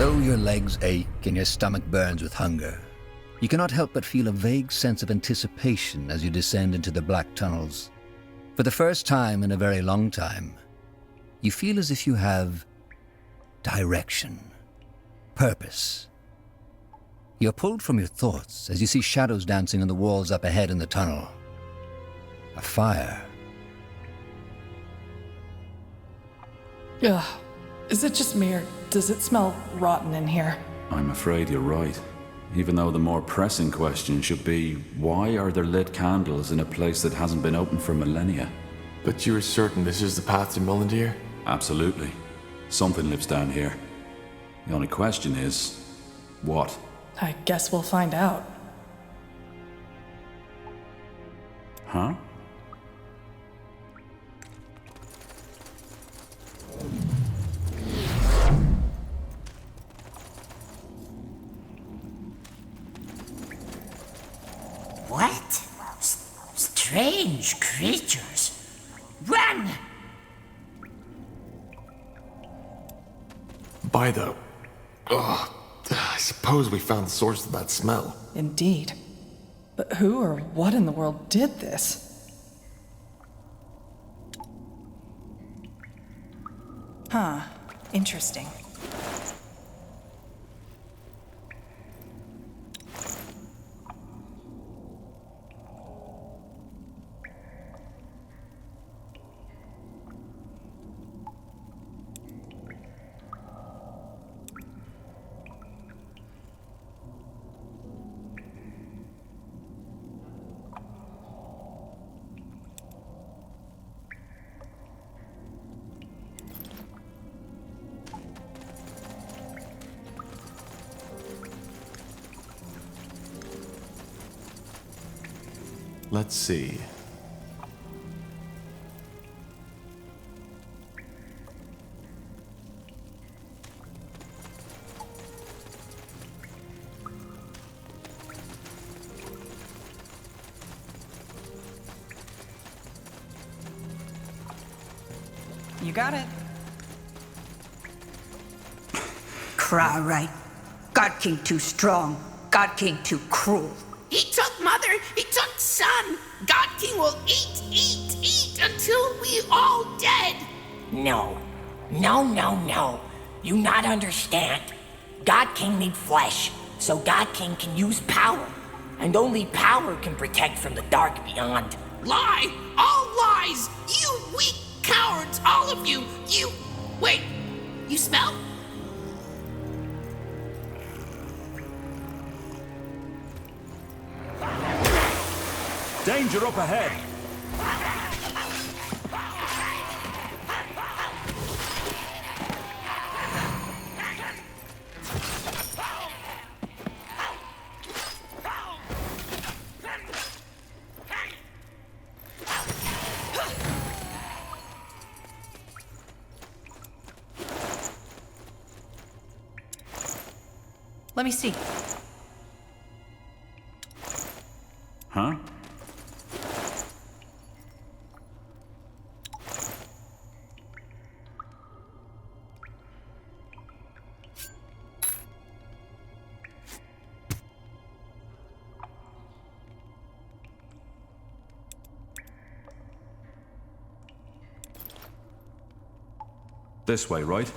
Though your legs ache and your stomach burns with hunger, you cannot help but feel a vague sense of anticipation as you descend into the black tunnels. For the first time in a very long time, you feel as if you have direction, purpose. You're pulled from your thoughts as you see shadows dancing on the walls up ahead in the tunnel. A fire. Ugh. Is it just me, or does it smell rotten in here? I'm afraid you're right. Even though the more pressing question should be, why are there lit candles in a place that hasn't been open for millennia? But you are certain this is the path to Mullendeer? Absolutely. Something lives down here. The only question is, what? I guess we'll find out. Huh? What? Strange creatures. Run! By the... Ugh, I suppose we found the source of that smell. Indeed. But who or what in the world did this? Huh. Interesting. Let's see. You got it. Cry right. God King too strong. God King too cruel. He took mother, he took son. God King will eat until we all dead. No. You not understand. God King need flesh, so God King can use power. And only power can protect from the dark beyond. Lie! All lies! You weak cowards, all of you! You... Wait, you smell? Danger up ahead! Let me see. Huh? This way, right?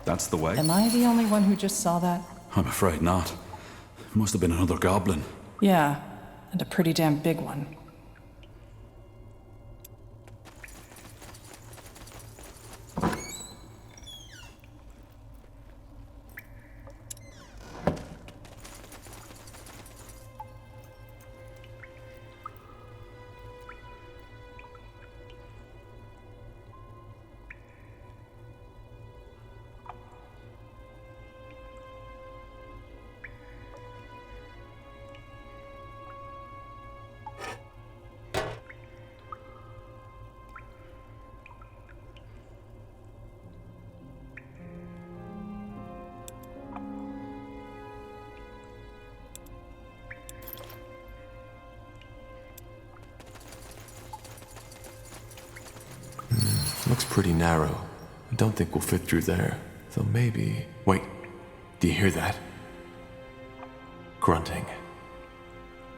That's the way? Am I the only one who just saw that? I'm afraid not. Must have been another goblin. Yeah, and a pretty damn big one. pretty narrow. I don't think we'll fit through there. Though maybe... Wait, do you hear that? Grunting.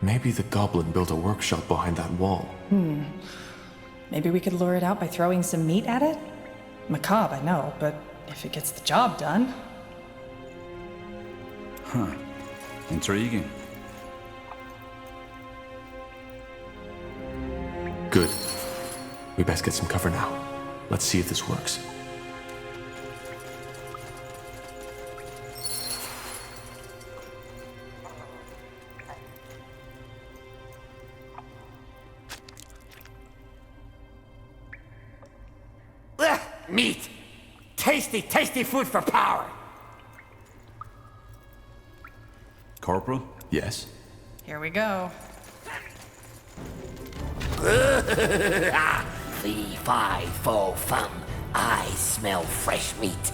Maybe the goblin built a workshop behind that wall. Maybe we could lure it out by throwing some meat at it? Macabre, I know, but if it gets the job done... Huh. Intriguing. Good. We best get some cover now. Let's see if this works. Ugh, meat! Tasty, tasty food for power! Corporal? Yes? Here we go. Fee, fi, fo, fum. I smell fresh meat.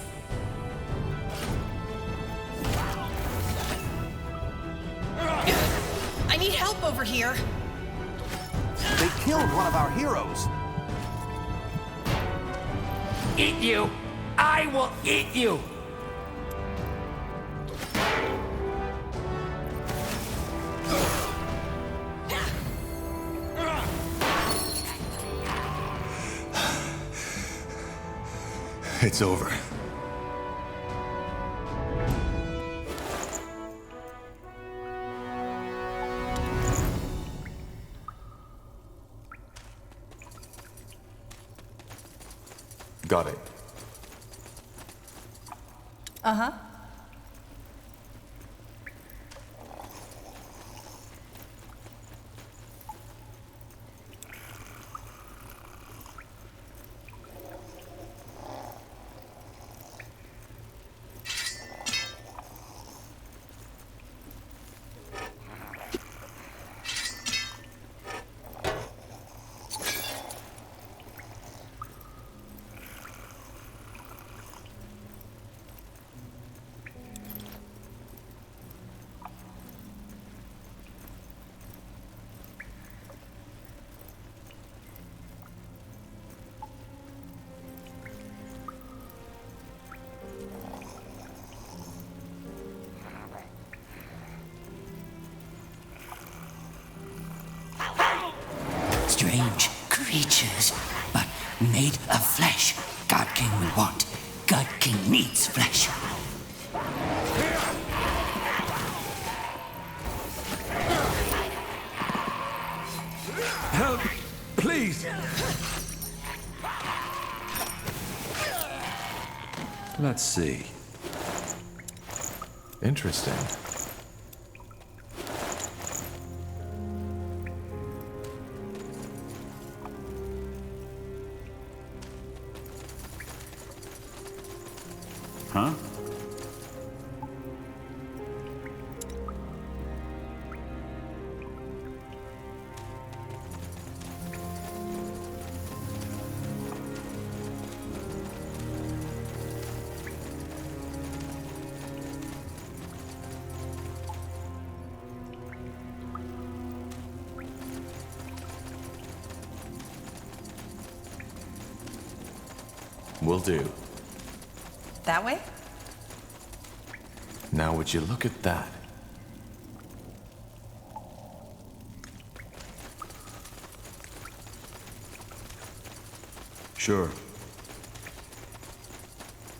I need help over here. They killed one of our heroes. Eat you! I will eat you! It's over. Got it. Uh-huh. Strange creatures, but made of flesh. God King will want. God King needs flesh. Help! Please! Let's see. Interesting. Huh? Will do. That way? Now would you look at that? Sure.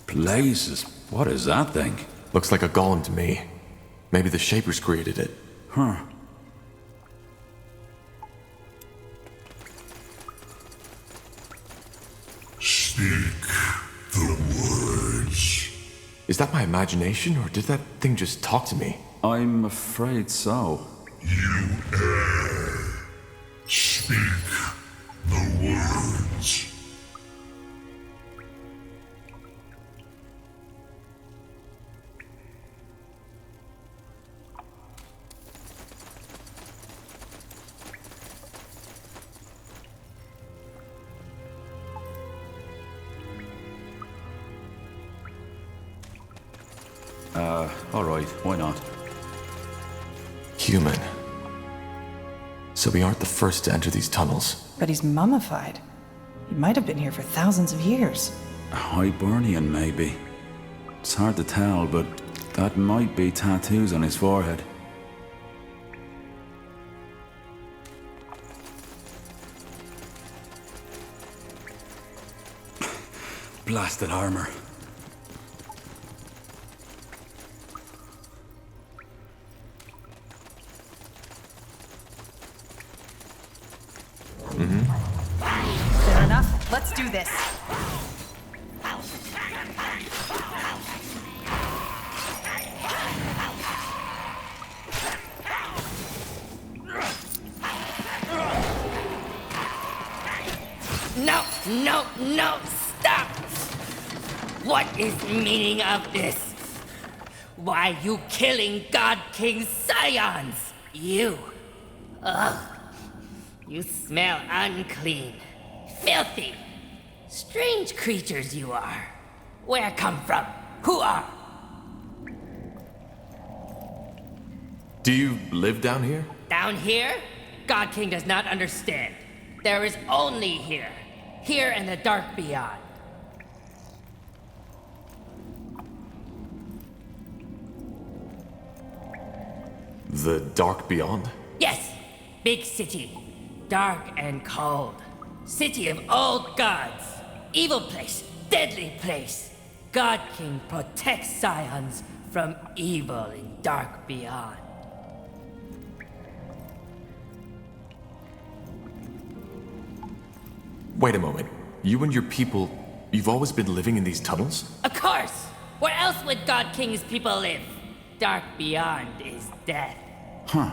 Blazes. What is that thing? Looks like a golem to me. Maybe the Shapers created it. Huh. Speak the words. Is that my imagination, or did that thing just talk to me? I'm afraid so. You err. Speak the words. All right, why not? Human. So we aren't the first to enter these tunnels. But he's mummified. He might have been here for thousands of years. A Hibernian, maybe. It's hard to tell, but that might be tattoos on his forehead. Blasted armor. Fair enough. Let's do this. No, no, no, stop! What is the meaning of this? Why you killing God King Scions? You. Ugh. You smell unclean. Filthy. Strange creatures you are. Where come from? Who are? Do you live down here? Down here? God King does not understand. There is only here. Here and the dark beyond. The dark beyond? Yes, big city. Dark and cold. City of old gods. Evil place. Deadly place. God King protects Scions from evil in dark beyond. Wait a moment. You and your people, you've always been living in these tunnels? Of course! Where else would God King's people live? Dark beyond is death. Huh.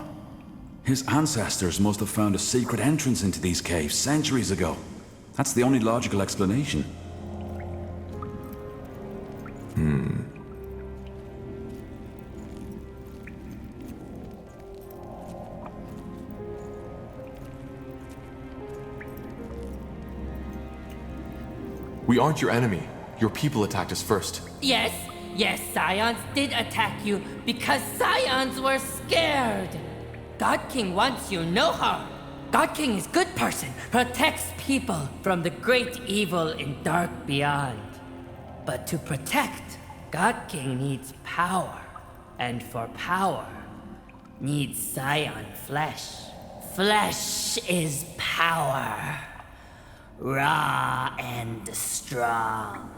His ancestors must have found a secret entrance into these caves centuries ago. That's the only logical explanation. We aren't your enemy. Your people attacked us first. Yes, Scions did attack you because Scions were scared. God King wants you no harm. God King is good person, protects people from the great evil in dark beyond. But to protect, God King needs power. And for power, needs Scion flesh. Flesh is power. Raw and strong.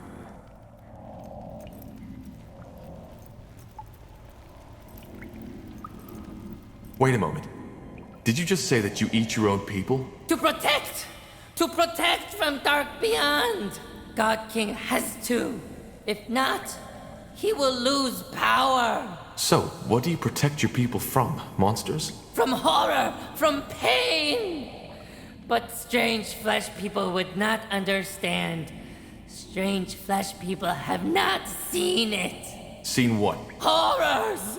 Wait a moment. Did you just say that you eat your own people? To protect! To protect from dark beyond! God King has to. If not, he will lose power. So, what do you protect your people from? Monsters? From horror, from pain! But strange flesh people would not understand. Strange flesh people have not seen it. Seen what? Horrors!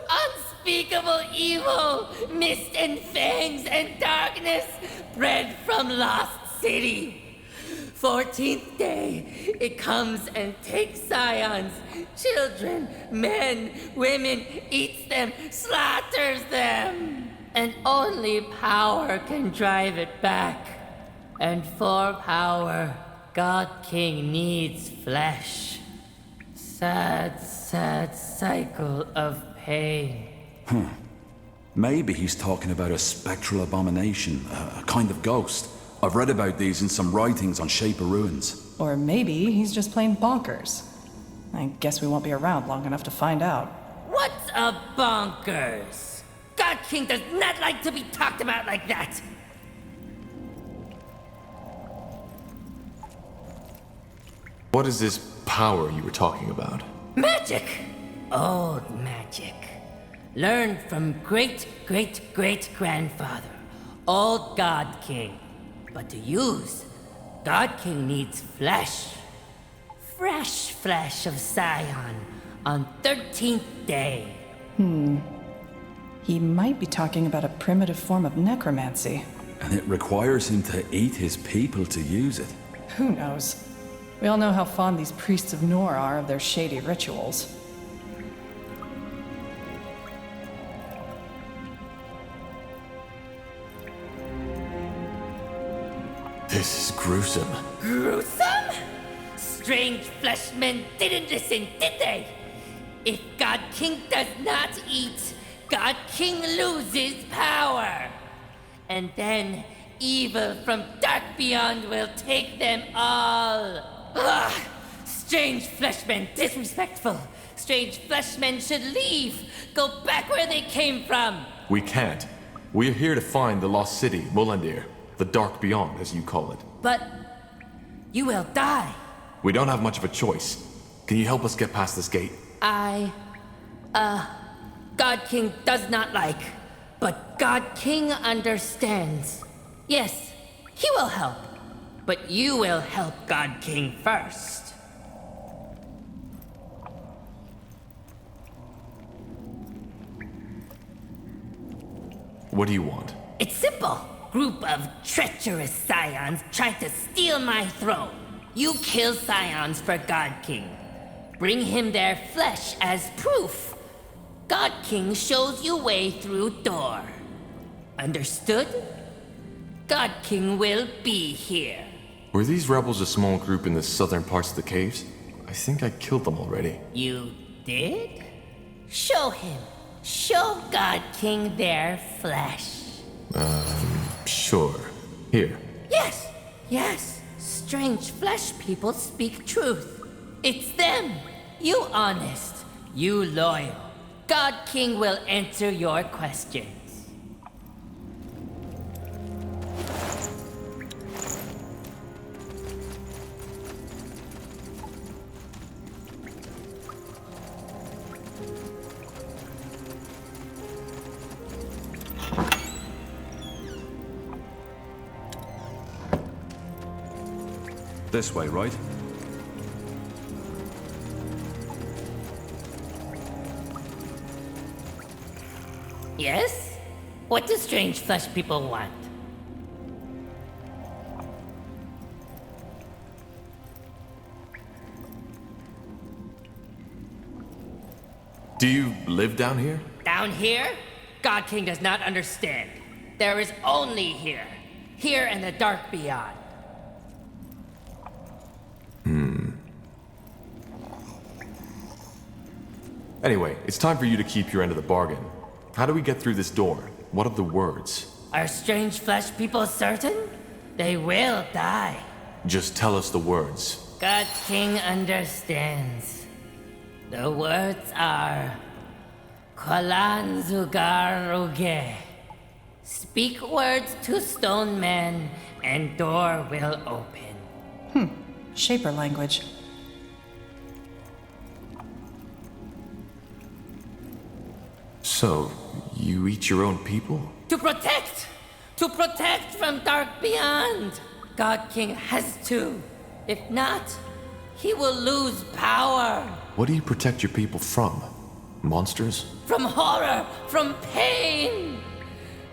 Unspeakable evil! Mist and fangs and darkness bred from lost city. 14th day, it comes and takes Scions, children, men, women, eats them, slaughters them. And only power can drive it back. And for power, God King needs flesh. Sad, sad cycle of pain. Maybe he's talking about a spectral abomination, a kind of ghost. I've read about these in some writings on Shape of Ruins. Or maybe he's just plain bonkers. I guess we won't be around long enough to find out. What's a bonkers? God King does not like to be talked about like that. What is this power you were talking about? Magic! Old magic. Learned from great-great-great-grandfather. Old God King. But to use, God King needs flesh. Fresh flesh of Scion on 13th day. He might be talking about a primitive form of necromancy. And it requires him to eat his people to use it. Who knows? We all know how fond these priests of Nor are of their shady rituals. This is gruesome. Gruesome? Strange fleshmen didn't listen, did they? If God King does not eat, God King loses power. And then evil from Dark Beyond will take them all. Ugh! Strange fleshmen, disrespectful. Strange fleshmen should leave. Go back where they came from. We can't. We are here to find the lost city, Mullandir. The Dark Beyond, as you call it. But you will die. We don't have much of a choice. Can you help us get past this gate? God King does not like, but God King understands. Yes, he will help, but you will help God King first. What do you want? It's simple. Group of treacherous scions tried to steal my throne. You kill scions for God King. Bring him their flesh as proof. God King shows you way through door. Understood? God King will be here. Were these rebels a small group in the southern parts of the caves? I think I killed them already. You did? Show him. Show God King their flesh. Sure. Here. Yes, yes. Strange flesh people speak truth. It's them. You honest. You loyal. God King will answer your questions. This way, right? Yes? What do strange flesh people want? Do you live down here? Down here? God King does not understand. There is only here. Here and the dark beyond. Anyway, it's time for you to keep your end of the bargain. How do we get through this door? What are the words? Are strange flesh people certain? They will die. Just tell us the words. God King understands. The words are Kwalan Zugar Uge. Speak words to stone men, and door will open. Shaper language. So, you eat your own people? To protect! To protect from Dark Beyond! God King has to. If not, he will lose power. What do you protect your people from? Monsters? From horror, from pain!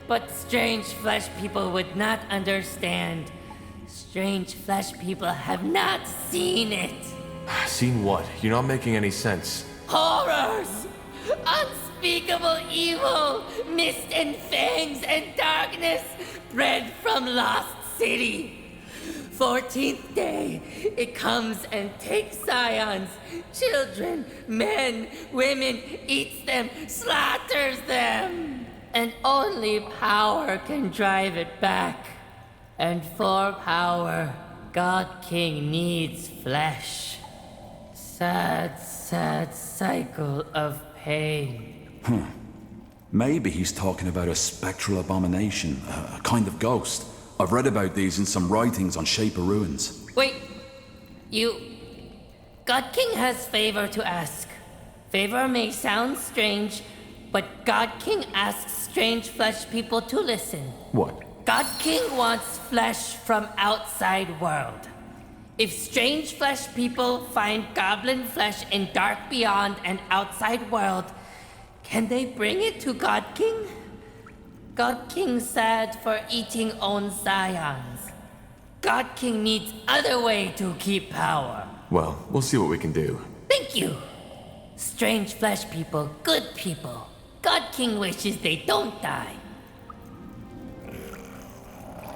But strange flesh people would not understand. Strange flesh people have not seen it. Seen what? You're not making any sense. Horrors! Unspeakable evil! Mist and fangs and darkness bred from Lost City. 14th day, it comes and takes scions, children, men, women, eats them, slaughters them. And only power can drive it back. And for power, God King needs flesh. Sad, sad cycle of pain. Maybe he's talking about a spectral abomination, a kind of ghost. I've read about these in some writings on Shaper Ruins. Wait, God King has favor to ask. Favor may sound strange, but God King asks strange flesh people to listen. What? God King wants flesh from outside world. If strange flesh people find goblin flesh in Dark Beyond and outside world, can they bring it to God King? God King sad for eating own scions. God King needs other way to keep power. Well, we'll see what we can do. Thank you. Strange flesh people, good people. God King wishes they don't die.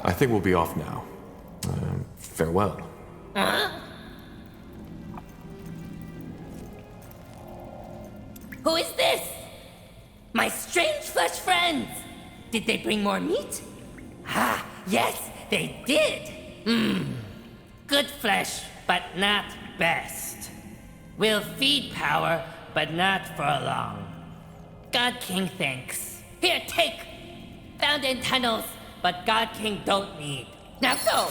I think we'll be off now. Farewell. Who is this? My strange flesh friends! Did they bring more meat? Ah, yes, they did! Good flesh, but not best. We'll feed power, but not for long. God King thinks. Here, take! Found in tunnels, but God King don't need. Now go!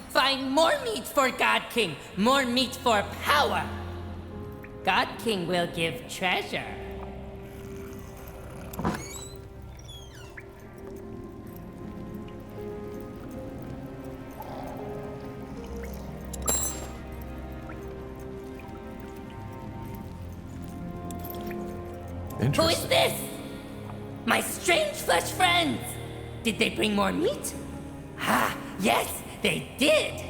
Find more meat for God King, more meat for power. God King will give treasure. Who is this? My strange flesh friends! Did they bring more meat? Ah, yes, they did!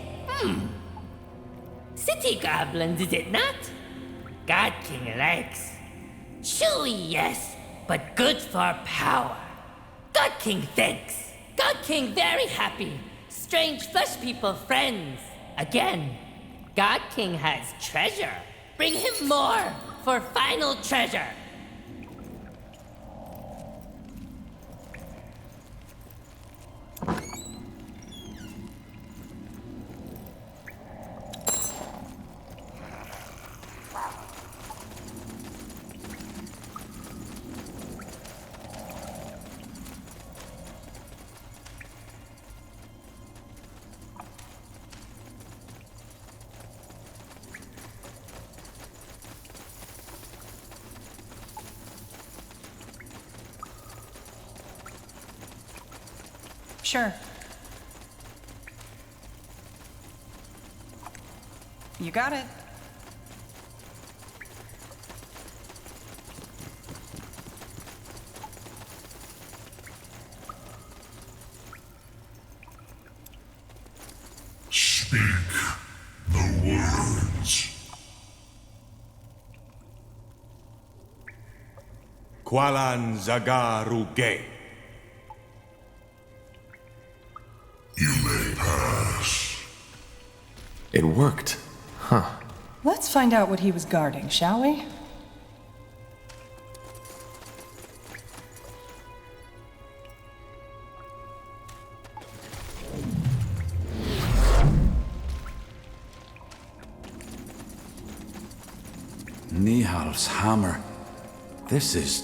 City goblins, is it not? God King likes. Chewy, yes, but good for power. God King thanks. God King very happy. Strange flesh people friends. Again, God King has treasure. Bring him more for final treasure. Sure. You got it. Speak the words. Qualan Zagaruge. You may pass. It worked. Huh. Let's find out what he was guarding, shall we? Nihal's hammer. This is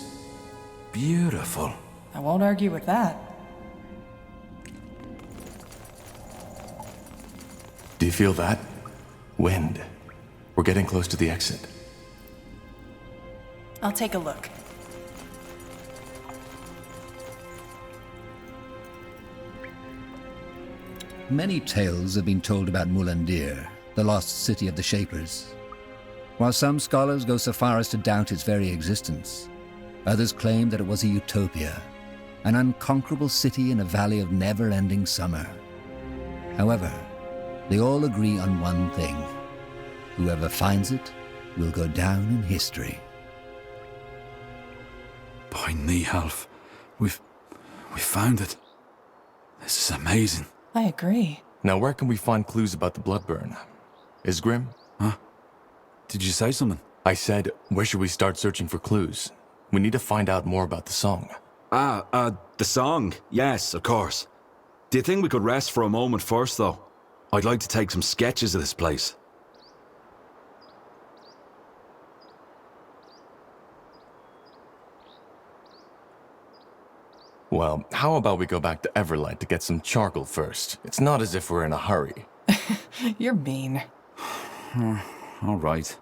beautiful. I won't argue with that. Do you feel that? Wind. We're getting close to the exit. I'll take a look. Many tales have been told about Mulandir, the lost city of the Shapers. While some scholars go so far as to doubt its very existence, others claim that it was a utopia, an unconquerable city in a valley of never-ending summer. However, they all agree on one thing. Whoever finds it will go down in history. By Nihalf, we've found it. This is amazing. I agree. Now where can we find clues about the Bloodburn? Isgrim? Huh? Did you say something? I said, where should we start searching for clues? We need to find out more about the song. The song. Yes, of course. Do you think we could rest for a moment first, though? I'd like to take some sketches of this place. Well, how about we go back to Everlight to get some charcoal first? It's not as if we're in a hurry. You're mean. All right.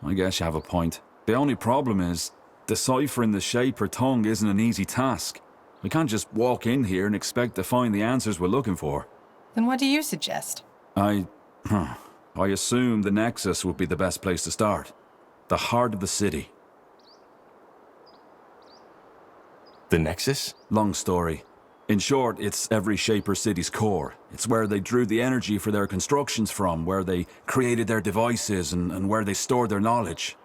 I guess you have a point. The only problem is, deciphering the shape or tongue isn't an easy task. We can't just walk in here and expect to find the answers we're looking for. Then what do you suggest? I assume the Nexus would be the best place to start. The heart of the city. The Nexus? Long story. In short, it's every Shaper city's core. It's where they drew the energy for their constructions from, where they created their devices, and where they stored their knowledge.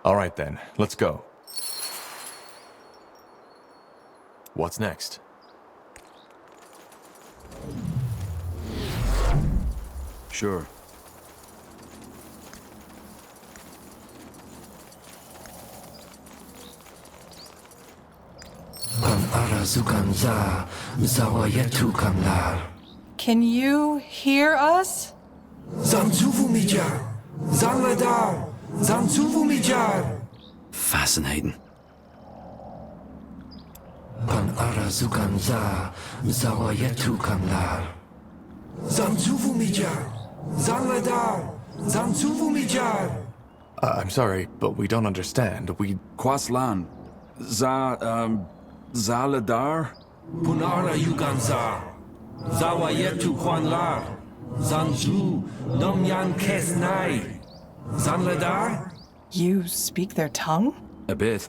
All right then, let's go. What's next? sure. Can you hear us? Fascinating. I'm sorry, but we don't understand. Quaslan. Zaladar? Punara Yuganza. Zawayetu Kwanlar. Zanzu. Domyan Kesnai. Zanladar? You speak their tongue? A bit.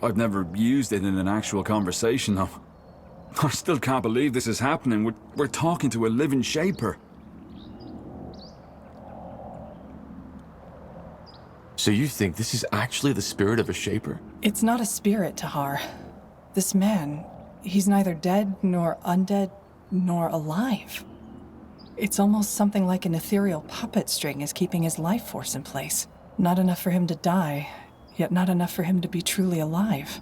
I've never used it in an actual conversation, though. I still can't believe this is happening. We're talking to a living shaper. So you think this is actually the spirit of a shaper? It's not a spirit, Tahar. This man, he's neither dead, nor undead, nor alive. It's almost something like an ethereal puppet string is keeping his life force in place. Not enough for him to die, yet not enough for him to be truly alive.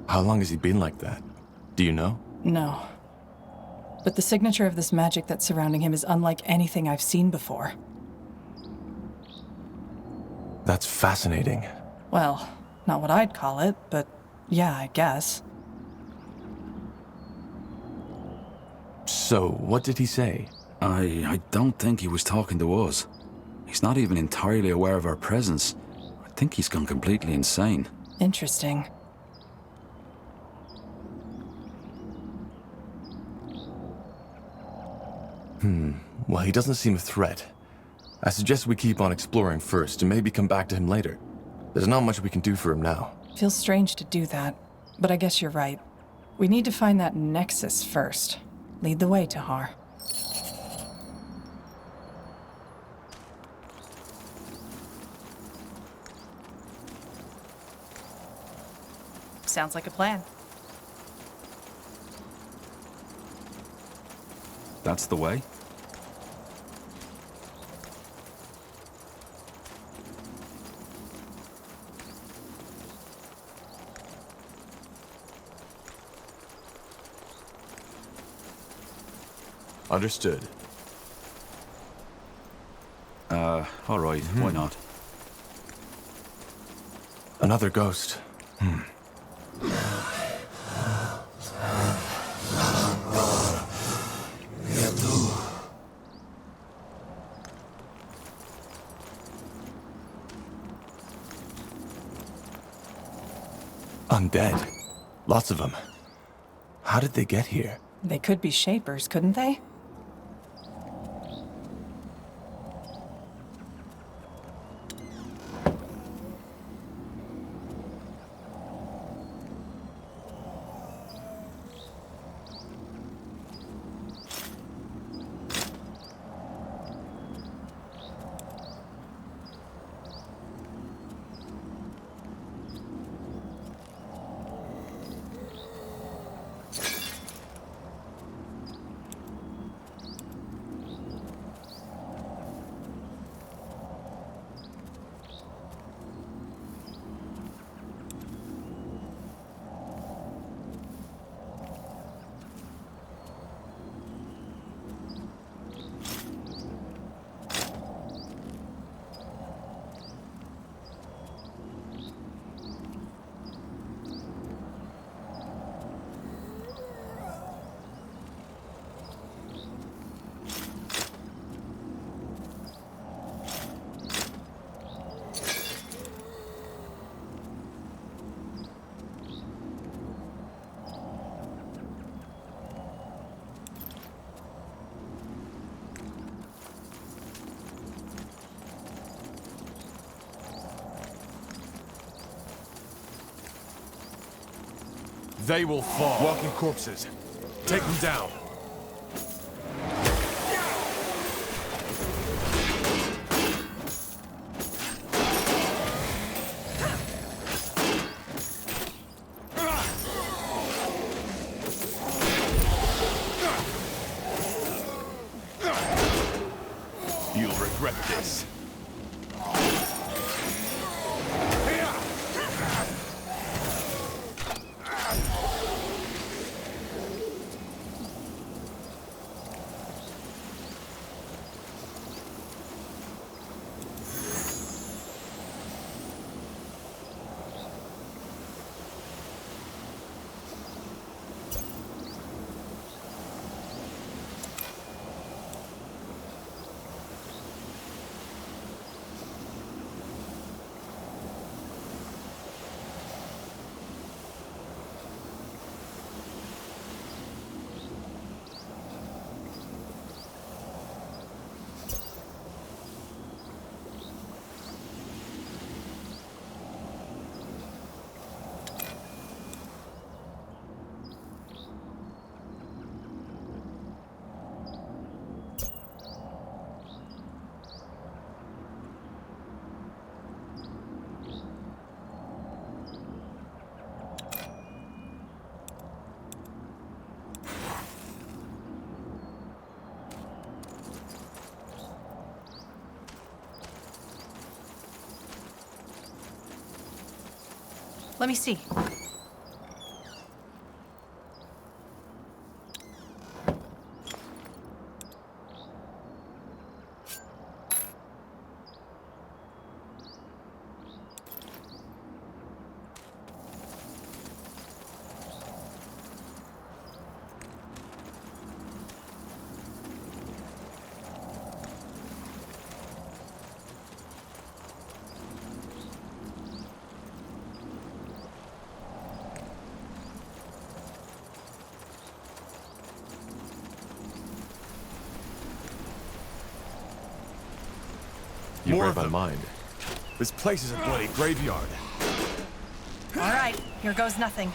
How long has he been like that? Do you know? No. But the signature of this magic that's surrounding him is unlike anything I've seen before. That's fascinating. Well, not what I'd call it, but yeah, I guess. So, what did he say? I don't think he was talking to us. He's not even entirely aware of our presence. I think he's gone completely insane. Interesting. Well, he doesn't seem a threat. I suggest we keep on exploring first and maybe come back to him later. There's not much we can do for him now. Feels strange to do that, but I guess you're right. We need to find that nexus first. Lead the way, Tahar. Sounds like a plan. That's the way? Understood. All right. Why not? Another ghost. Undead. Lots of them. How did they get here? They could be shapers, couldn't they? They will fall. Walking corpses. Take them down. regret this. Let me see. You read my mind. This place is a bloody graveyard. All right, here goes nothing.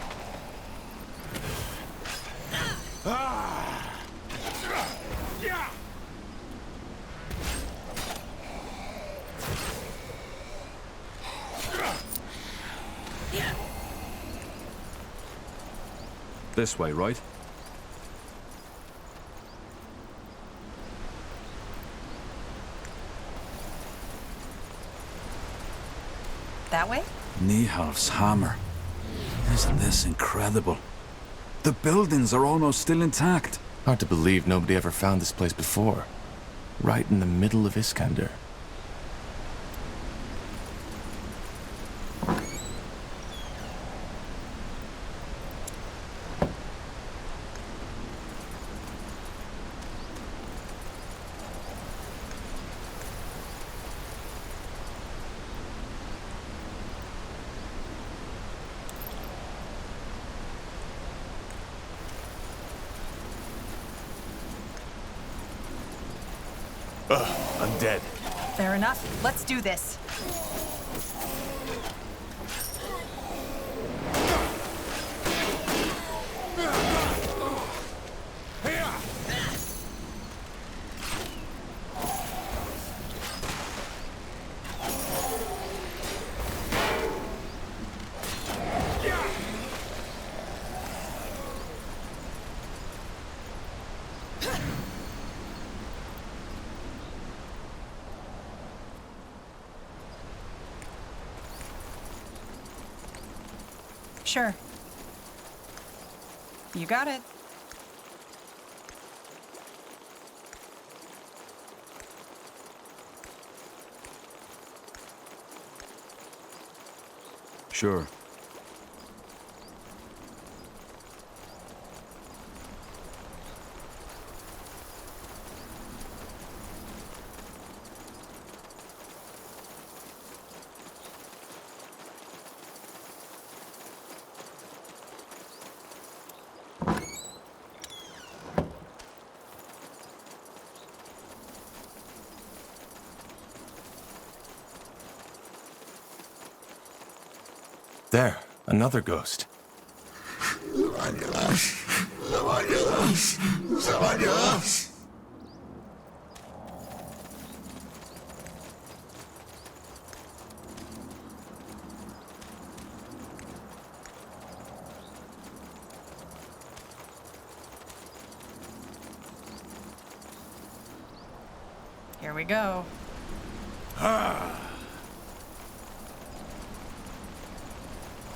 This way, right? That way? Niehalf's hammer. Isn't this incredible? The buildings are almost still intact. Hard to believe nobody ever found this place before. Right in the middle of Iskander. I'm dead. Fair enough. Let's do this. Sure. You got it. Sure. There, another ghost. Here we go.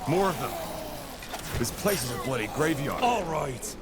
More of them. This place is a bloody graveyard. All right.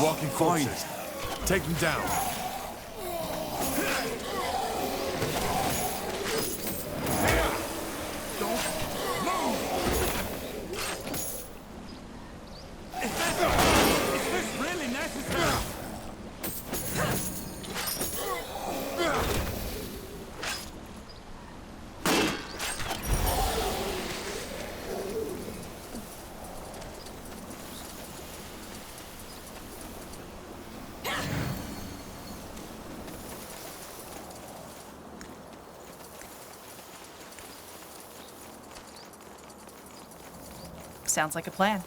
Walking corpses. Take them down. Don't move! Is this really necessary? Sounds like a plan.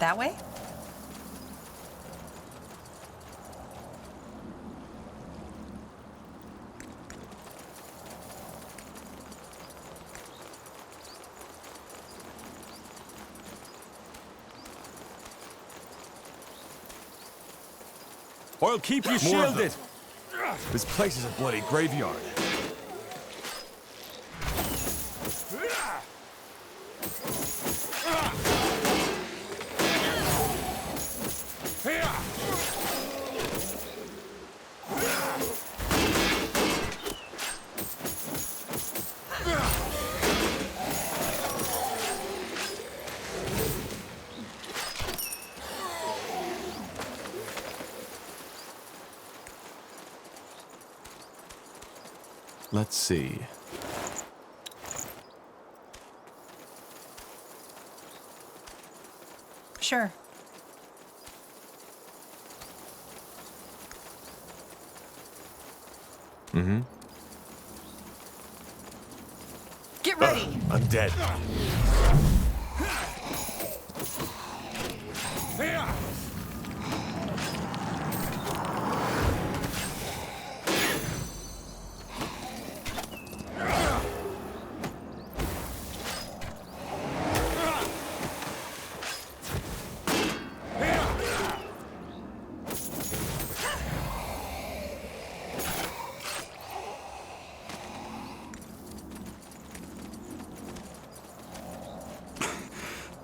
That way? I'll keep you shielded. This place is a bloody graveyard. Let's see. Sure. Mm-hmm. Get ready! I'm dead.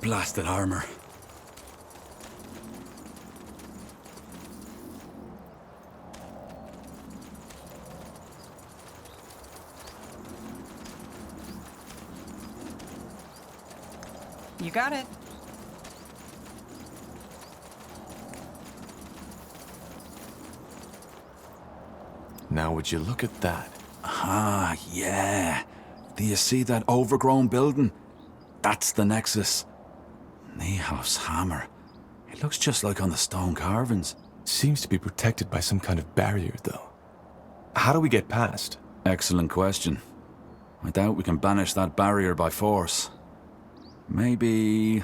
Blasted armor. You got it. Now would you look at that? Ah, yeah. Do you see that overgrown building? That's the Nexus. Niehaus hammer. It looks just like on the stone carvings. Seems to be protected by some kind of barrier, though. How do we get past? Excellent question. I doubt we can banish that barrier by force. Maybe...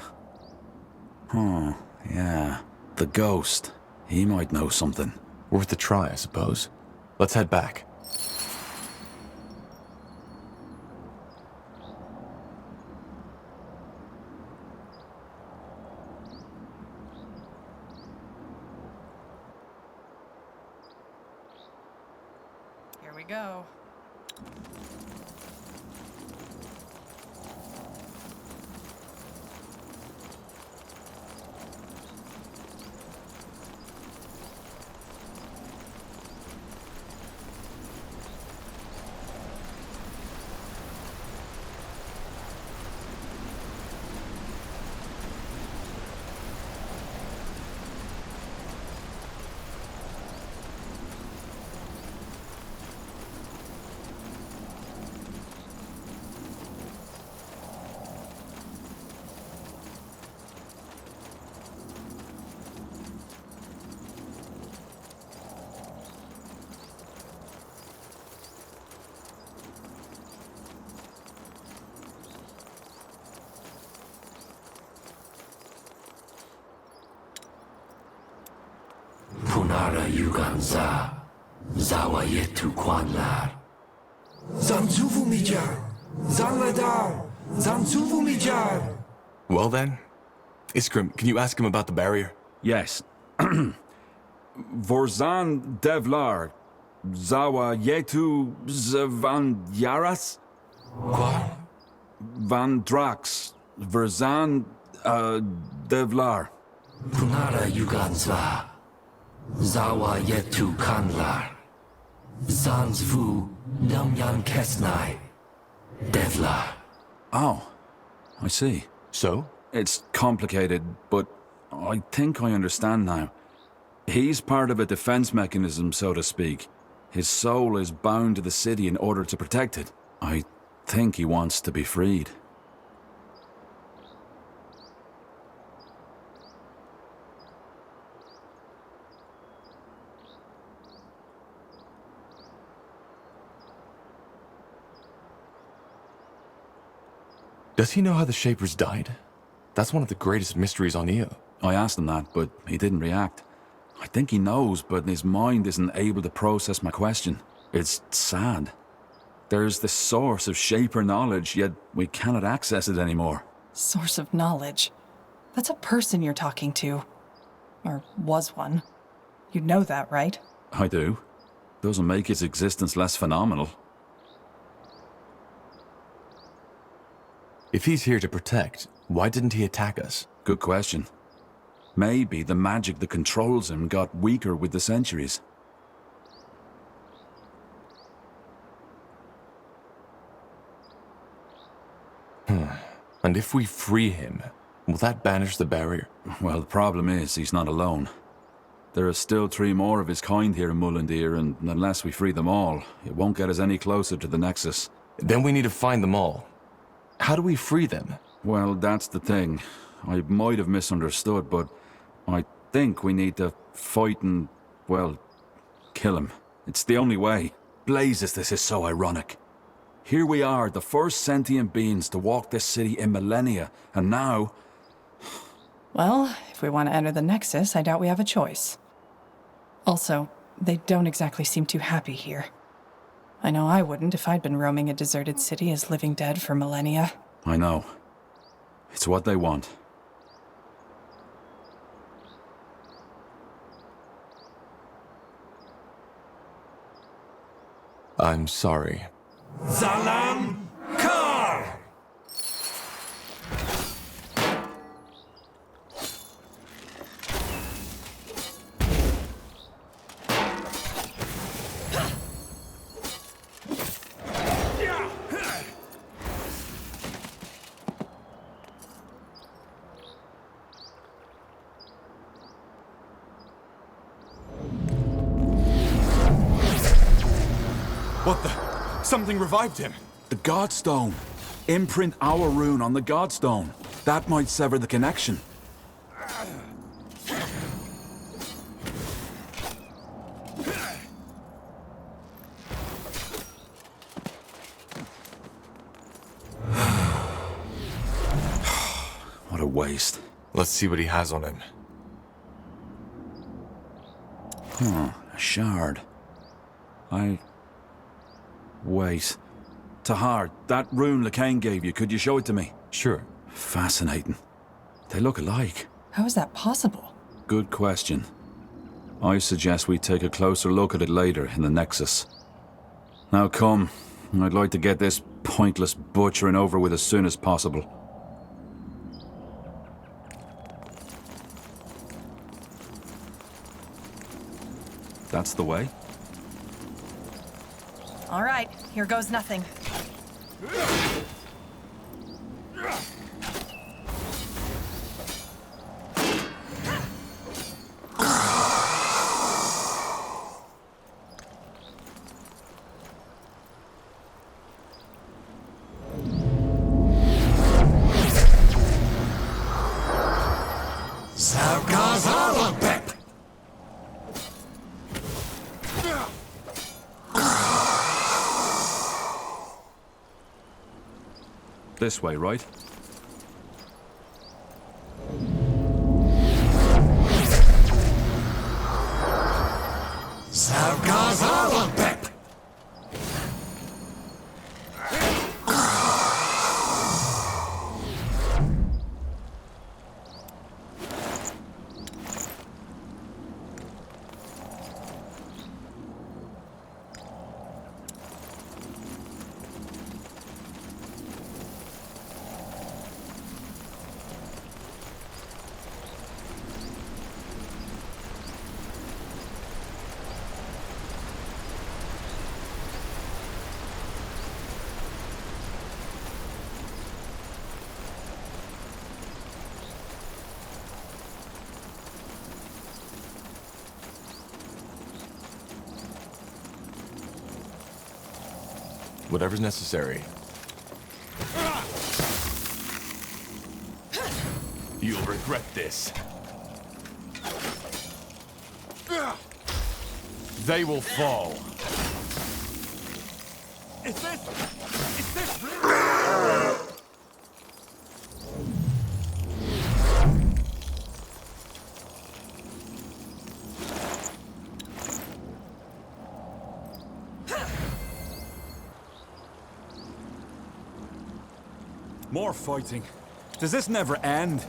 yeah. The ghost. He might know something. Worth a try, I suppose. Let's head back. Here we go. Punara Yuganza, Zawa Yetu Kwanlar. Zanzuvu Mijar, Zanladar, Zanzuvu Mijar. Well then, Iskrim, can you ask him about the barrier? Yes. Vorzan Devlar, Zawa Yetu Zvan Yaras? Quoi? Van Drax, Verzan Devlar. Punara Yuganza, Zawa Yetu Kanlar, Zanzvu Namyan Kesnai, Devlar. Oh, I see. So? It's complicated, but I think I understand now. He's part of a defense mechanism, so to speak. His soul is bound to the city in order to protect it. I think he wants to be freed. Does he know how the Shapers died? That's one of the greatest mysteries on Io. I asked him that, but he didn't react. I think he knows, but his mind isn't able to process my question. It's sad. There's the source of Shaper knowledge, yet we cannot access it anymore. Source of knowledge? That's a person you're talking to. Or was one. You'd know that, right? I do. Doesn't make its existence less phenomenal. If he's here to protect, why didn't he attack us? Good question. Maybe the magic that controls him got weaker with the centuries. And if we free him, will that banish the barrier? Well, the problem is he's not alone. There are still 3 more of his kind here in Mullindir, and unless we free them all, it won't get us any closer to the Nexus. Then we need to find them all. How do we free them? Well, that's the thing. I might have misunderstood, but I think we need to fight and, well, kill him. It's the only way. Blazes, this is so ironic. Here we are, the first sentient beings to walk this city in millennia, and now... Well, if we want to enter the Nexus, I doubt we have a choice. Also, they don't exactly seem too happy here. I know I wouldn't if I'd been roaming a deserted city as living dead for millennia. I know. It's what they want. I'm sorry. Salam Kar! What the? Something revived him. The Godstone. Imprint our rune on the Godstone. That might sever the connection. What a waste. Let's see what he has on him. A shard. Wait. Tahar, that rune Lacane gave you, could you show it to me? Sure. Fascinating. They look alike. How is that possible? Good question. I suggest we take a closer look at it later in the Nexus. Now come. I'd like to get this pointless butchering over with as soon as possible. That's the way? All right, here goes nothing. This way, right? Whatever's necessary. You'll regret this. They will fall. Is this... More fighting. Does this never end?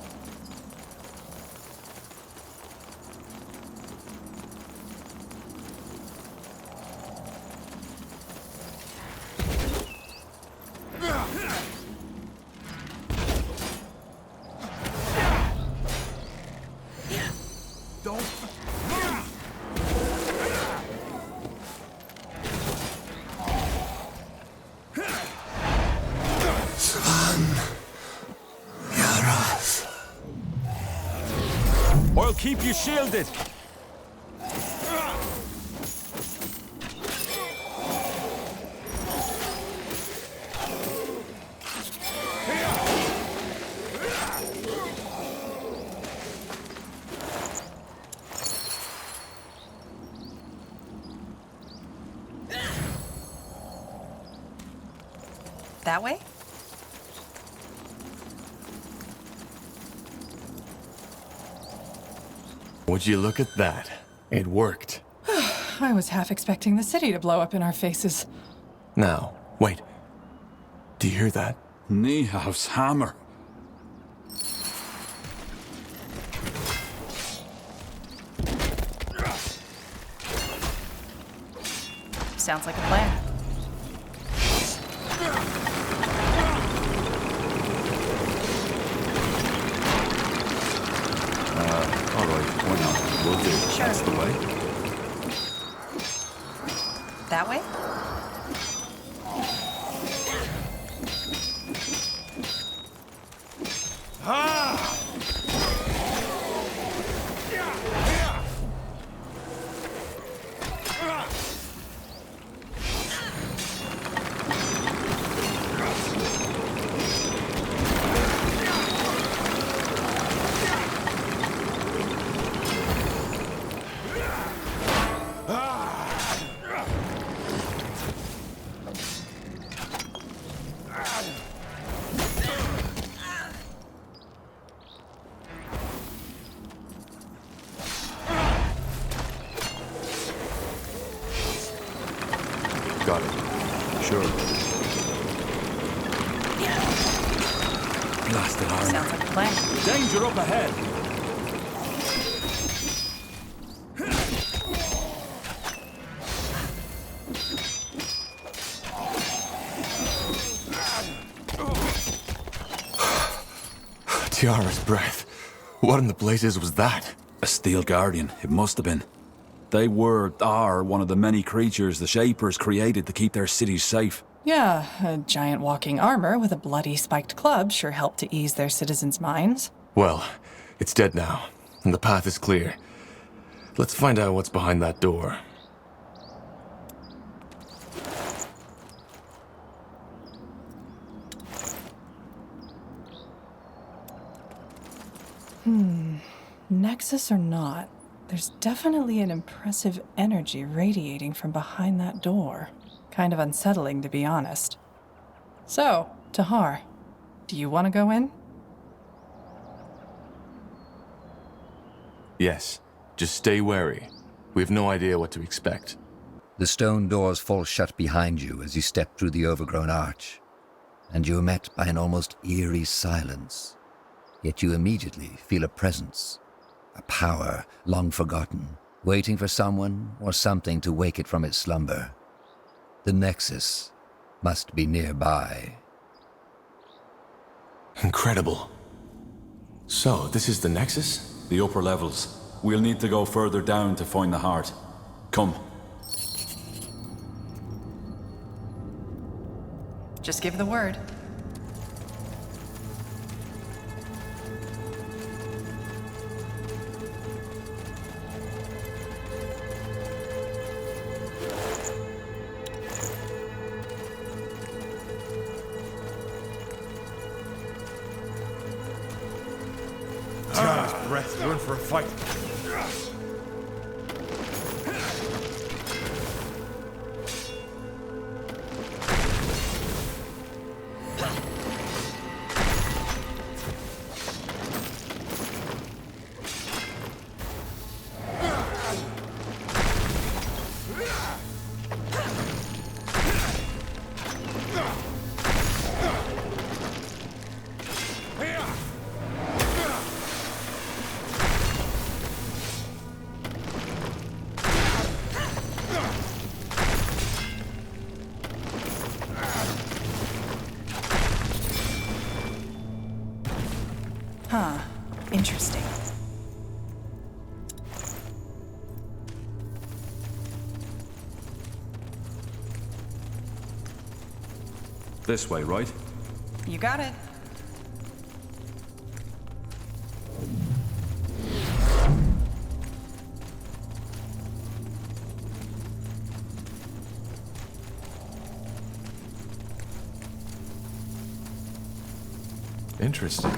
I'll keep you shielded. That way? Would you look at that? It worked. I was half expecting the city to blow up in our faces. Now, wait. Do you hear that? Niehaus hammer. Sounds like a plan. All right, why not? We'll do. Sure. That's the way. That way? Got it. Sure. Blasted armor. Sounds like a plan. Danger up ahead. Tiara's breath. What in the blazes was that? A steel guardian, it must have been. They are one of the many creatures the Shapers created to keep their cities safe. Yeah, a giant walking armor with a bloody spiked club sure helped to ease their citizens' minds. Well, it's dead now, and the path is clear. Let's find out what's behind that door. Nexus or not, there's definitely an impressive energy radiating from behind that door. Kind of unsettling, to be honest. So, Tahar, do you want to go in? Yes, just stay wary. We have no idea what to expect. The stone doors fall shut behind you as you step through the overgrown arch, and you are met by an almost eerie silence. Yet you immediately feel a presence, a power long forgotten, waiting for someone or something to wake it from its slumber. The Nexus must be nearby. Incredible. So, this is the Nexus? The upper levels. We'll need to go further down to find the heart. Come. Just give the word. Got his breath. We're in for a fight. Huh. Interesting. This way, right? You got it. Interesting.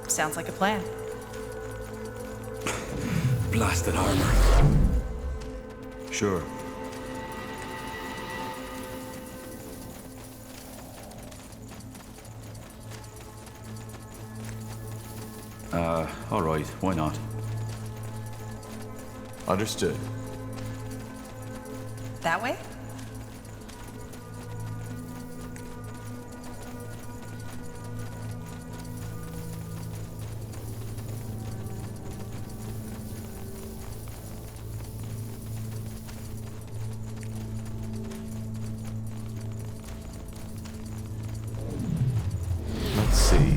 Sounds like a plan. Blasted armor. Sure. All right. Why not? Understood. That way? Let's see.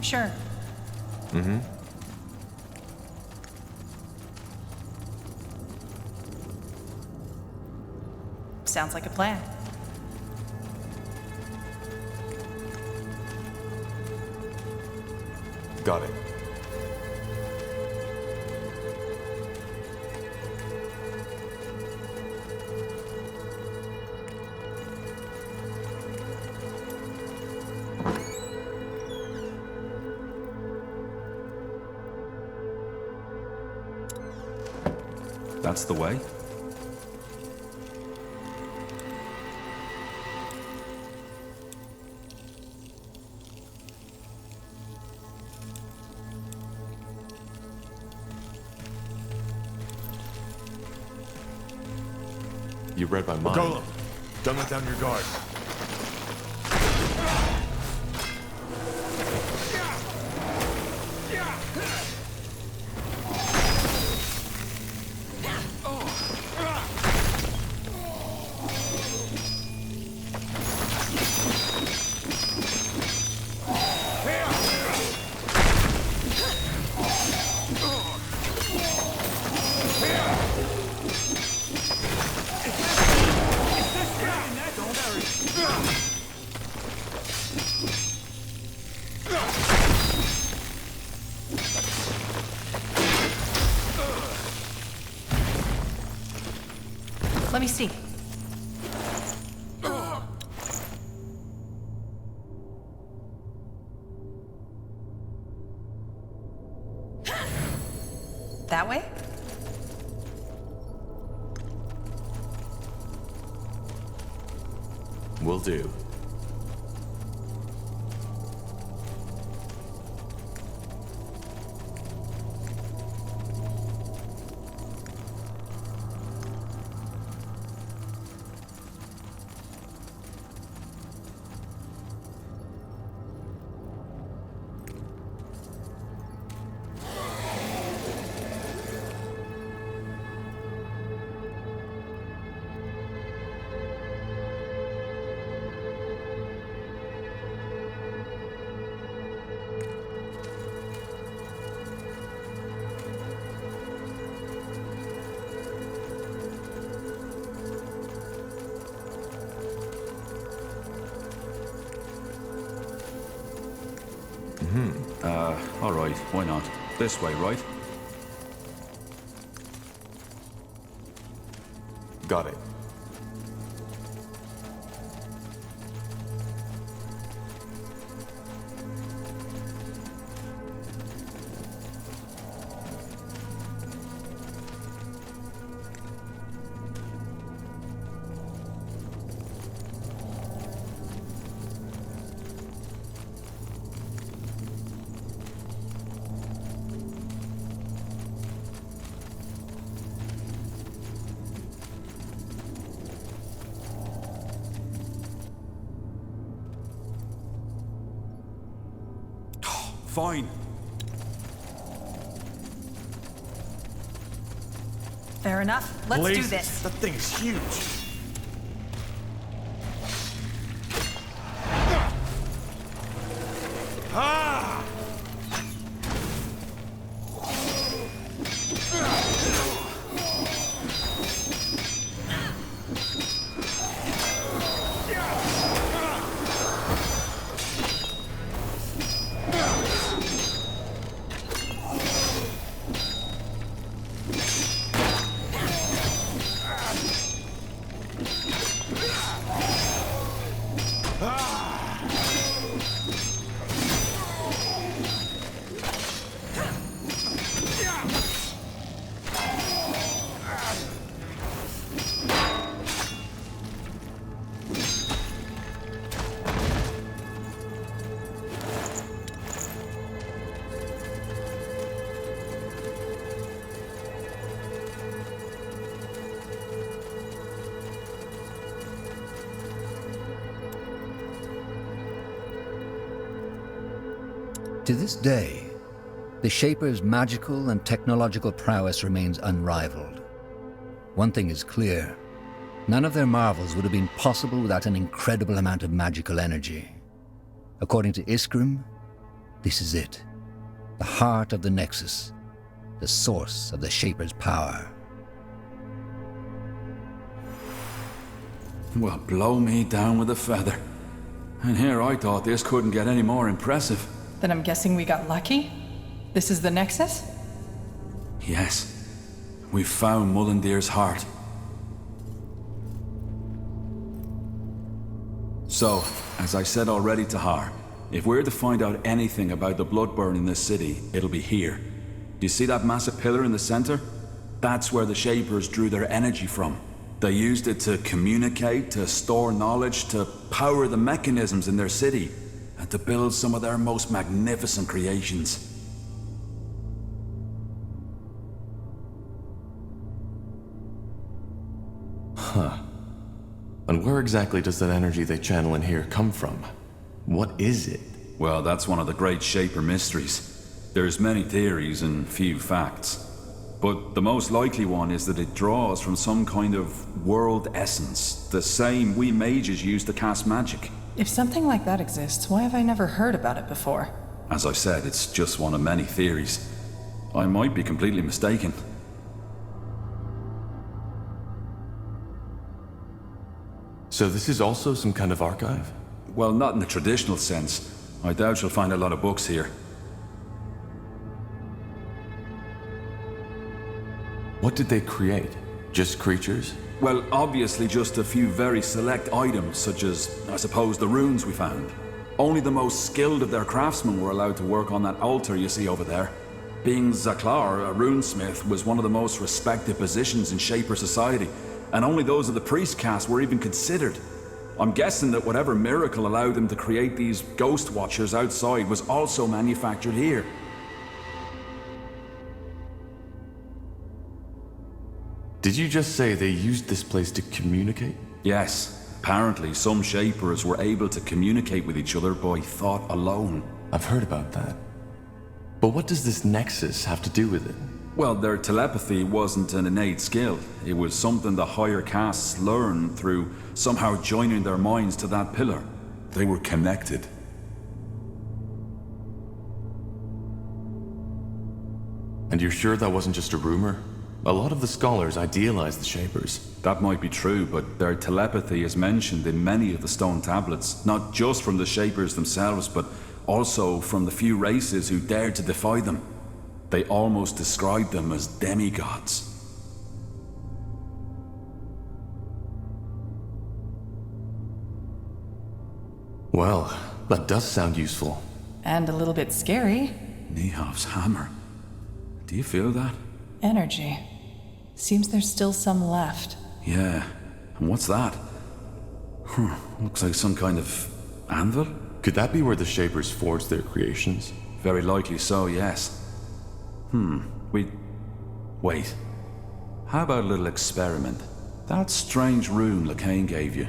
Sure. Mm-hmm. Sounds like a plan. Got it. That's the way? You read my mind. Golem, don't let down your guard. Let me see. That way? Will do. Alright, why not? This way, right? Got it. Fine. Fair enough. Let's do Blazes, this. That thing's huge. Ah! To this day, the Shaper's magical and technological prowess remains unrivaled. One thing is clear: none of their marvels would have been possible without an incredible amount of magical energy. According to Iskrim, this is it. The heart of the Nexus, the source of the Shaper's power. Well, blow me down with a feather. And here I thought this couldn't get any more impressive. Then I'm guessing we got lucky? This is the Nexus? Yes, we've found Mullendear's heart. So, as I said already to Har, if we're to find out anything about the Bloodburn in this city, it'll be here. Do you see that massive pillar in the center? That's where the Shapers drew their energy from. They used it to communicate, to store knowledge, to power the mechanisms in their city, and to build some of their most magnificent creations. Huh. And where exactly does that energy they channel in here come from? What is it? Well, that's one of the great Shaper mysteries. There's many theories and few facts. But the most likely one is that it draws from some kind of world essence, the same we mages use to cast magic. If something like that exists, why have I never heard about it before? As I said, it's just one of many theories. I might be completely mistaken. So this is also some kind of archive? Well, not in the traditional sense. I doubt you'll find a lot of books here. What did they create? Just creatures? Well, obviously just a few very select items, such as, I suppose, the runes we found. Only the most skilled of their craftsmen were allowed to work on that altar you see over there. Being Zaklar, a runesmith, was one of the most respected positions in Shaper society, and only those of the priest caste were even considered. I'm guessing that whatever miracle allowed them to create these ghost watchers outside was also manufactured here. Did you just say they used this place to communicate? Yes. Apparently, some Shapers were able to communicate with each other by thought alone. I've heard about that. But what does this nexus have to do with it? Well, their telepathy wasn't an innate skill. It was something the higher castes learned through somehow joining their minds to that pillar. They were connected. And you're sure that wasn't just a rumor? A lot of the scholars idealize the Shapers. That might be true, but their telepathy is mentioned in many of the stone tablets, not just from the Shapers themselves, but also from the few races who dared to defy them. They almost described them as demigods. Well, that does sound useful. And a little bit scary. Nihav's hammer. Do you feel that? Energy. Seems there's still some left. Yeah. And what's that? Looks like some kind of anvil? Could that be where the Shapers forged their creations? Very likely so, yes. Wait. How about a little experiment? That strange rune Lacane gave you.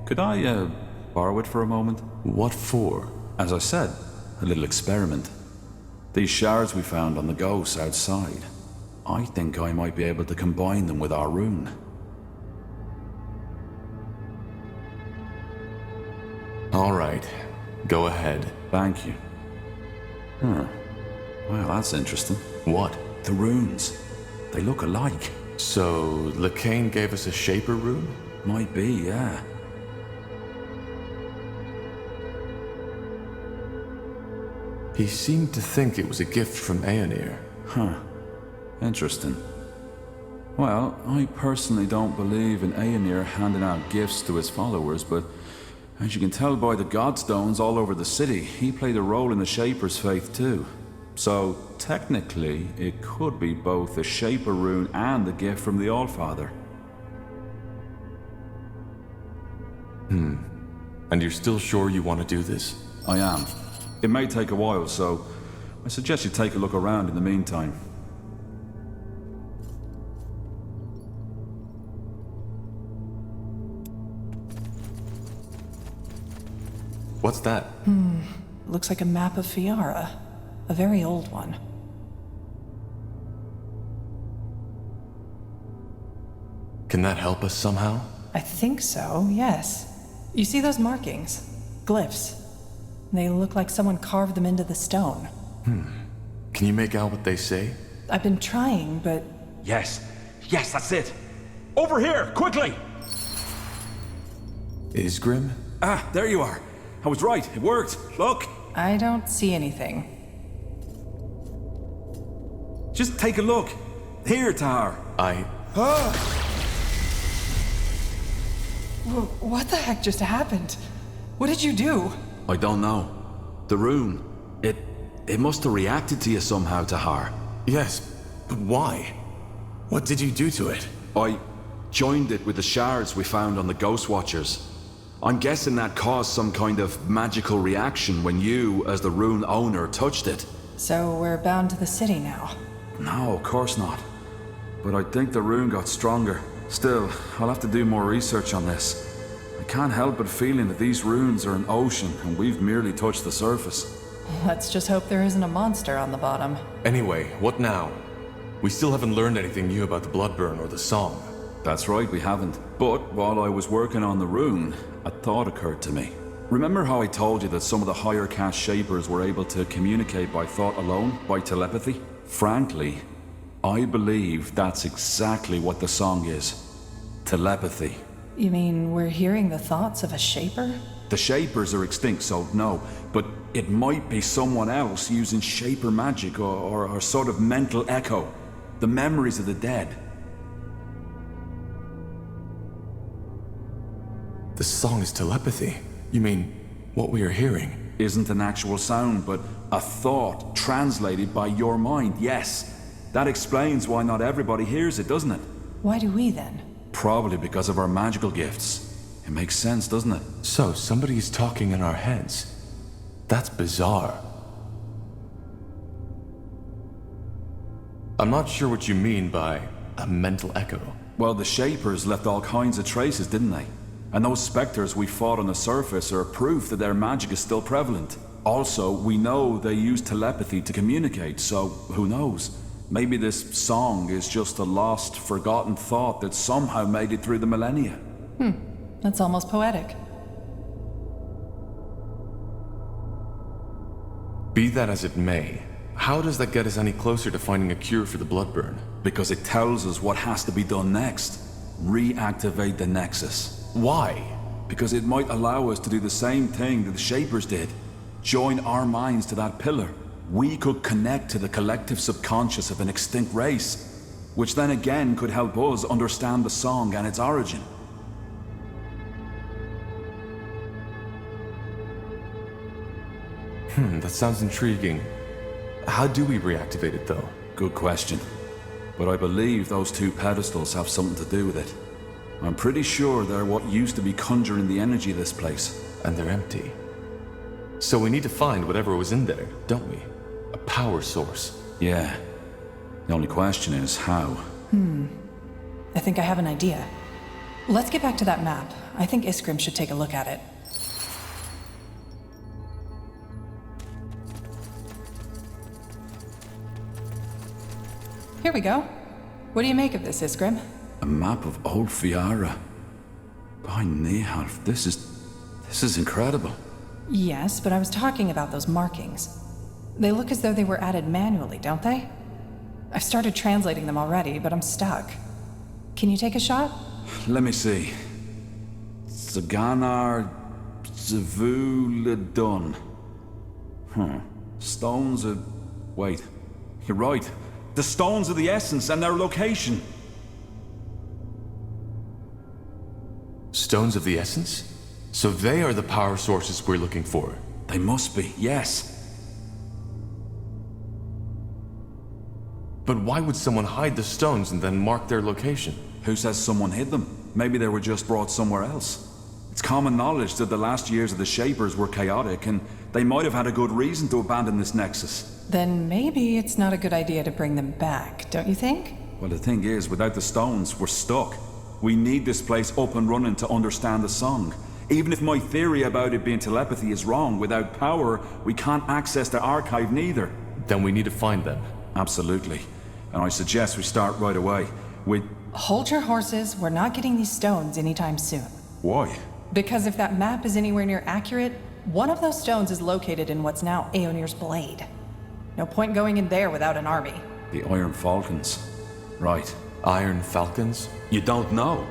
Could I, borrow it for a moment? What for? As I said, a little experiment. These shards we found on the ghosts outside. I think I might be able to combine them with our rune. All right. Go ahead. Thank you. Well, that's interesting. What? The runes. They look alike. So, Lacane gave us a Shaper rune? Might be, yeah. He seemed to think it was a gift from Aenir. Huh. Interesting. Well, I personally don't believe in Aenir handing out gifts to his followers, but as you can tell by the godstones all over the city, he played a role in the Shaper's faith too. So, technically, it could be both a Shaper rune and a gift from the Allfather. And you're still sure you want to do this? I am. It may take a while, so I suggest you take a look around in the meantime. What's that? Looks like a map of Fiara. A very old one. Can that help us somehow? I think so, yes. You see those markings? Glyphs. They look like someone carved them into the stone. Can you make out what they say? I've been trying, but... Yes, that's it. Over here, quickly! Isgrim? Ah, there you are. I was right, it worked. Look! I don't see anything. Just take a look. Here, Tahar. What the heck just happened? What did you do? I don't know. The rune, it must have reacted to you somehow, Tahar. Yes, but why? What did you do to it? I joined it with the shards we found on the Ghost Watchers. I'm guessing that caused some kind of magical reaction when you, as the rune owner, touched it. So we're bound to the city now? No, of course not. But I think the rune got stronger. Still, I'll have to do more research on this. I can't help but feeling that these runes are an ocean and we've merely touched the surface. Let's just hope there isn't a monster on the bottom. Anyway, what now? We still haven't learned anything new about the Bloodburn or the song. That's right, we haven't. But while I was working on the rune, a thought occurred to me. Remember how I told you that some of the higher caste Shapers were able to communicate by thought alone, by telepathy? Frankly, I believe that's exactly what the song is. Telepathy. You mean we're hearing the thoughts of a Shaper? The Shapers are extinct, so no. But it might be someone else using Shaper magic or sort of mental echo. The memories of the dead. The song is telepathy. You mean, what we are hearing? Isn't an actual sound, but a thought translated by your mind, yes. That explains why not everybody hears it, doesn't it? Why do we then? Probably because of our magical gifts. It makes sense, doesn't it? So, somebody is talking in our heads. That's bizarre. I'm not sure what you mean by a mental echo. Well, the Shapers left all kinds of traces, didn't they? And those specters we fought on the surface are proof that their magic is still prevalent. Also, we know they use telepathy to communicate, so who knows? Maybe this song is just a lost, forgotten thought that somehow made it through the millennia. That's almost poetic. Be that as it may, how does that get us any closer to finding a cure for the bloodburn? Because it tells us what has to be done next. Reactivate the Nexus. Why? Because it might allow us to do the same thing that the Shapers did. Join our minds to that pillar. We could connect to the collective subconscious of an extinct race, which then again could help us understand the song and its origin. That sounds intriguing. How do we reactivate it, though? Good question. But I believe those two pedestals have something to do with it. I'm pretty sure they're what used to be conjuring the energy of this place. And they're empty. So we need to find whatever was in there, don't we? A power source. Yeah. The only question is how. I think I have an idea. Let's get back to that map. I think Iskrim should take a look at it. Here we go. What do you make of this, Iskrim? A map of old Fiara. By Neharf, this is incredible. Yes, but I was talking about those markings. They look as though they were added manually, don't they? I've started translating them already, but I'm stuck. Can you take a shot? Let me see. Zaganar Zavuladun. Stones of... Wait. You're right. The stones of the essence and their location. Stones of the essence? So they are the power sources we're looking for. They must be, yes. But why would someone hide the stones and then mark their location? Who says someone hid them? Maybe they were just brought somewhere else. It's common knowledge that the last years of the Shapers were chaotic, and they might have had a good reason to abandon this nexus. Then maybe it's not a good idea to bring them back, don't you think? Well, the thing is, without the stones, we're stuck. We need this place up and running to understand the song. Even if my theory about it being telepathy is wrong, without power, we can't access the archive neither. Then we need to find them. Absolutely. And I suggest we start right away with... Hold your horses. We're not getting these stones anytime soon. Why? Because if that map is anywhere near accurate, one of those stones is located in what's now Aeonir's Blade. No point going in there without an army. The Iron Falcons. Right. Iron Falcons? You don't know.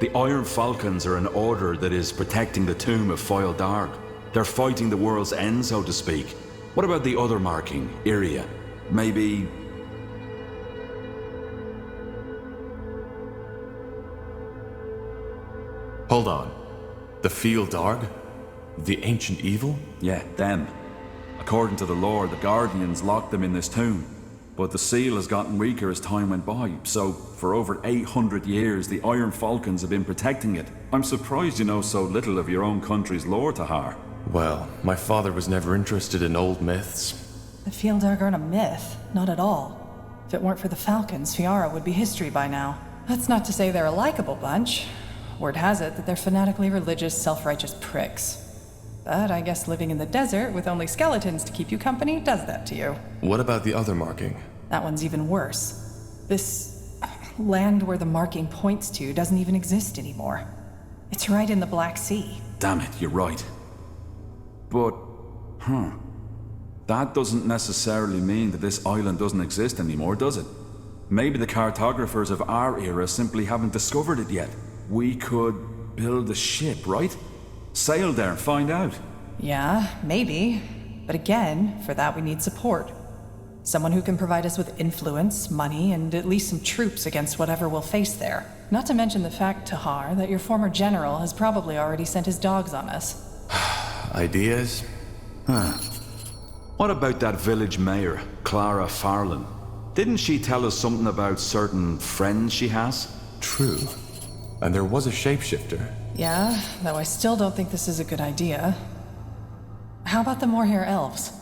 The Iron Falcons are an order that is protecting the tomb of Foil Darg. They're fighting the world's end, so to speak. What about the other marking, Iria? Maybe... Hold on. The Field Darg? The ancient evil? Yeah, them. According to the lore, the Guardians locked them in this tomb. But the seal has gotten weaker as time went by, so for over 800 years, the Iron Falcons have been protecting it. I'm surprised you know so little of your own country's lore, Tahar. Well, my father was never interested in old myths. The Fieldarg aren't a myth, not at all. If it weren't for the Falcons, Fiara would be history by now. That's not to say they're a likable bunch. Word has it that they're fanatically religious, self-righteous pricks. But I guess living in the desert with only skeletons to keep you company does that to you. What about the other marking? That one's even worse. This land where the marking points to doesn't even exist anymore. It's right in the Black Sea. Damn it, you're right. But, that doesn't necessarily mean that this island doesn't exist anymore, does it? Maybe the cartographers of our era simply haven't discovered it yet. We could build a ship, right? Sail there and find out. Yeah, maybe. But again, for that we need support. Someone who can provide us with influence, money, and at least some troops against whatever we'll face there. Not to mention the fact, Tahar, that your former general has probably already sent his dogs on us. Ideas? Huh. What about that village mayor, Clara Farland? Didn't she tell us something about certain friends she has? True. And there was a shapeshifter. Yeah, though I still don't think this is a good idea. How about the Moorhair elves?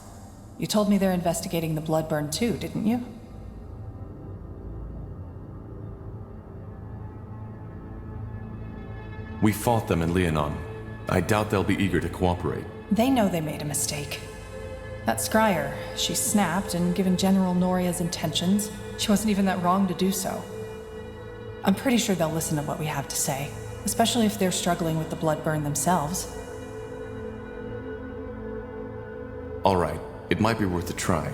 You told me they're investigating the Bloodburn too, didn't you? We fought them in Leonon. I doubt they'll be eager to cooperate. They know they made a mistake. That Scryer, she snapped, and given General Noria's intentions, she wasn't even that wrong to do so. I'm pretty sure they'll listen to what we have to say, especially if they're struggling with the Bloodburn themselves. All right, it might be worth a try.